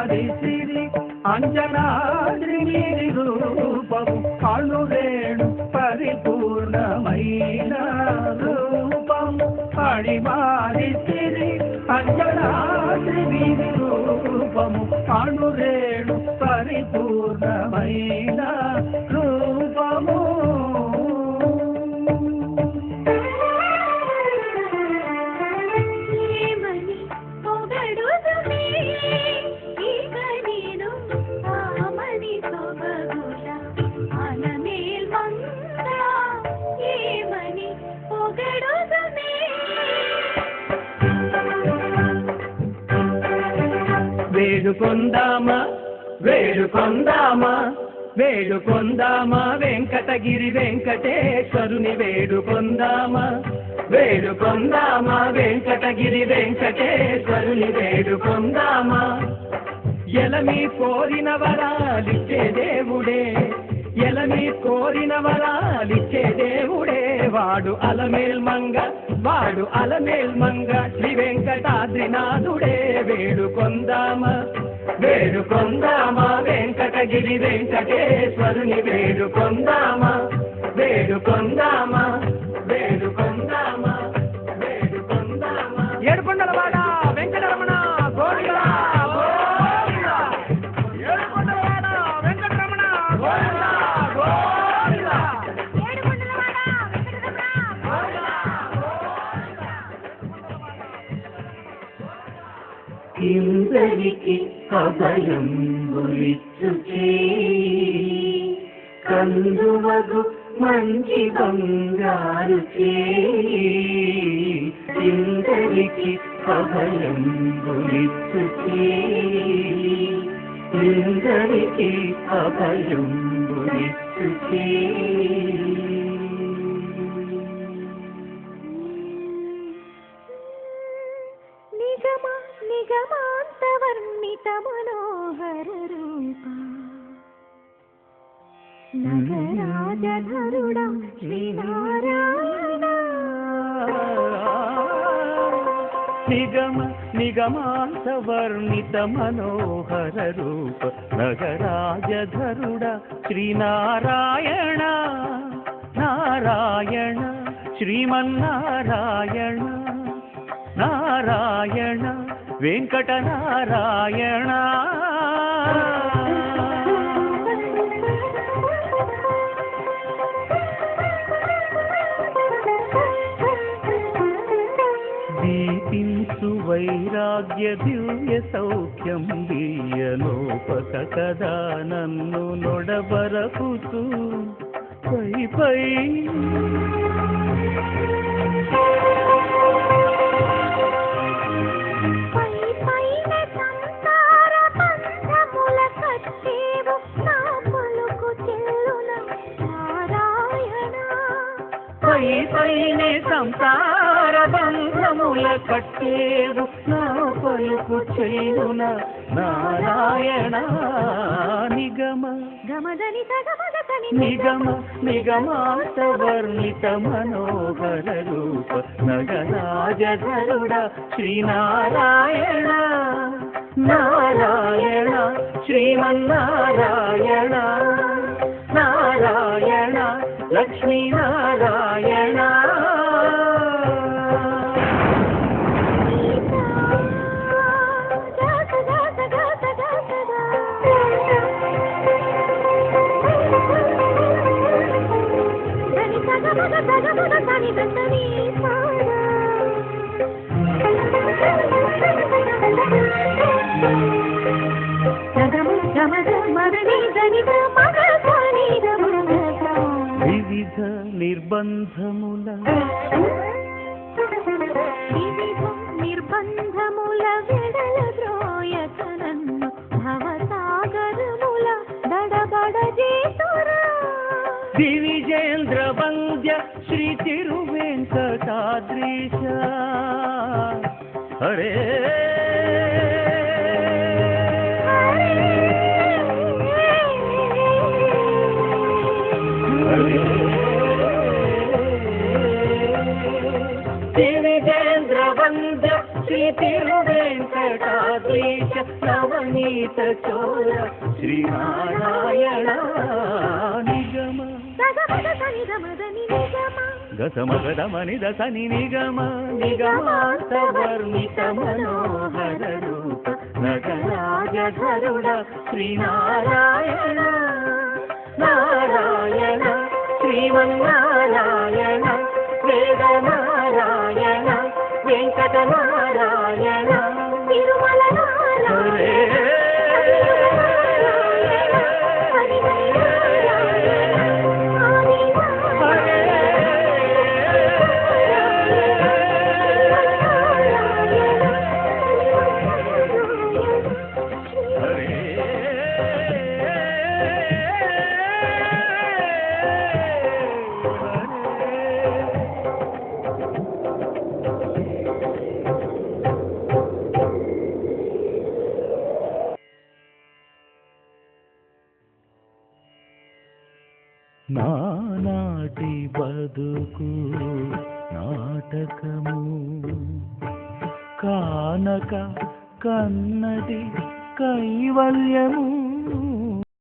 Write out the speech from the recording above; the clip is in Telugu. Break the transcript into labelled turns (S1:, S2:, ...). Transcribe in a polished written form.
S1: మాది సిరి అంజనాద్రి నీది రూపము కనురేణు పరిపూర్ణమైన రూపము అడిమాది సిరి అంజనాద్రి నీది రూపము కనురేణు పరిపూర్ణమైన రూపము వేడుకొందామా వేడుకొందామా వేడుకొందామా వెంకటగిరి వెంకటేశ్వరుని వేడుకొందామా వేడుకొందామా వెంకటగిరి వెంకటేశ్వరుని వేడుకొందామా ఎలమి కోరిన వరాలిచ్చే దేవుడే ఎలమి కోరిన వరాలిచ్చే దేవుడే వాడు అలమేల్మంగ శ్రీ వెంకటాద్రినాథుడే వేడుకొందామా వేడుకొందామా వెంకటగిరి వెంకటేశ్వరుని వేడుకొందామా వేడుకొందామా వేడుకొందామా వేడుకొందామా ఏడుకొండలవాడ వెంకటరమణ గోవిందా గోవిందా ఏడుకొండలవాడ వెంకటరమణ గోవిందా గోవిందా ఏడుకొండలవాడ వెంకటరమణ ఇంద్రునికి అభయం గురిచుచే కందువగు మంచి బంగారు చే ఇంద్రునికి అభయం గురిచుచే ఇంద్రునికి అభయం గురిచుచే
S2: నిగమాంతవర్ణిత మనోహర రూప నగరాజధరుడా శ్రీనారాయణ
S1: నిగమాంతవర్ణిత మనోహర రూప నగరాజధరుడా శ్రీనారాయణ నారాయణ శ్రీమన్నారాయణ నారాయణ వెంకటనారాయణ దీపించు వైరాగ్య దివ్య సౌఖ్యం దియ్యనోపక కదా నన్ను నొడబరపుతూ పై పై పైనే సంసార బంధముల కట్టేవు నా పలుకు చెల్లున నారాయణ నిగమాంతవర్ణిత మనోహర రూప నగరాజధరుడ శ్రీనారాయణ నారాయణ శ్రీమన్నారాయణ నారాయణ లక్ష్మీనారాయణ వివిధ నిర్బంధముల
S2: వెడల ద్రోయకనన్ను భవసాగరముల దడబడ చేతురా
S1: దివిజేంద్ర వంద్య శ్రీ తిరువెంకటాద్రీశ హరే దివిజేంద్ర వంద్య శ్రీ తిరువెంకటాద్రీశ నవనీత అమిత చోర శ్రీనారాయణ నిగమ గసమగదమని దసని నిగమ నిగమాంత వర్ణిత మనోహర రూప నగరాజధరుడ శ్రీనారాయణ నారాయణ శ్రీమన్నారాయణ వేదనారాయణ వెంకటనారాయణ తిరుమల నారాయణ నానాటి బతుకు నాటకము కానక కన్నది కైవల్యము